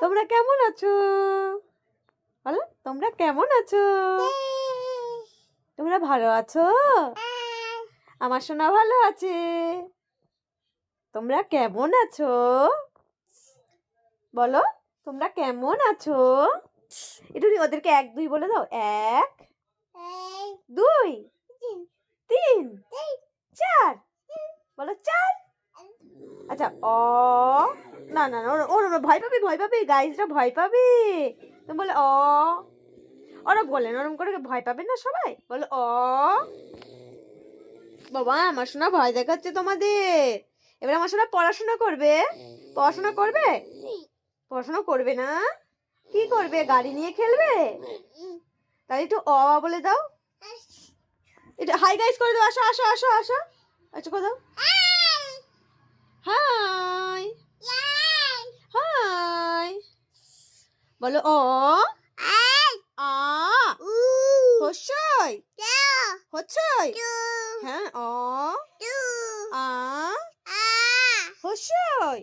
তোমরা কেমন আছো? বলো, তোমরা কেমন আছো? তোমরা ভালো আছো? আমার সোনা ভালো আছে। তোমরা কেমন আছো? বলো, তোমরা কেমন আছো? একটু ওদেরকে 1 2 বলে দাও। 1 2 3 4 বলো 4। আচ্ছা, অ না না ওরা ভয় পাবে গাইজরা ভয় পাবে। তুমি বলে অ। ওরা বলেন ওরম করে ভয় পাবে না সবাই। বলো অ। বাবা, আমার সোনা ভয় দেখাচ্ছে তোমাদের। এবার আমার সোনা পড়াশোনা করবে। পড়াশোনা করবে? পড়াশোনা করবে না? কি করবে? গাড়ি নিয়ে খেলবে? তাহলে একটু অ বলে দাও। একটু হাই গাইস করে দাও। আসো আসো আসো আসো। আচ্ছা করে দাও। হাই হাই বলো অ আ হস্যই হচ্ছই। হ্যাঁ, অ আ হস্যই।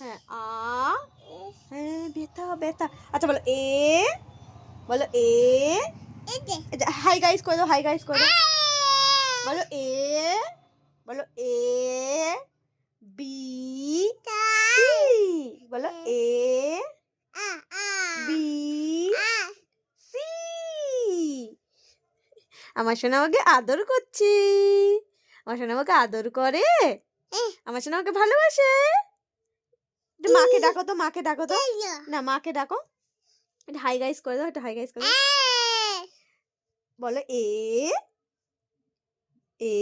হ্যাঁ, আ হ্যাঁ, বেতা বেতা। আচ্ছা বলো এ। বলো এ। হাই গাইস করে দাও। হাই গাইস করে দাও। বলো এ। বলো এ বি সি। বলো এ বি সি। আমার সোনা আমাকে আদর করছে। আমার সোনা আমাকে আদর করে। আমার সোনা আমাকে ভালোবাসে। একটু মাকে ডাকো তো। মাকে ডাকো তো। না, মাকে ডাকো। একটু হাই গাইস করে দাও। একটু হাই গাইস করে দাও। বলো এ এ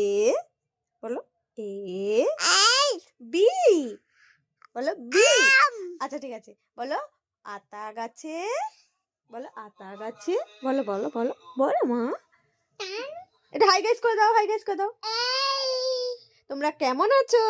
বলো এ বি। বলো বি। আচ্ছা ঠিক আছে। বলো আতা গাছে। বলো আতা গাছে। বলো বলো বলো বলো মা। এটা হাই গাইস করে দাও। হাই গাইস করে দাও। তোমরা কেমন আছো?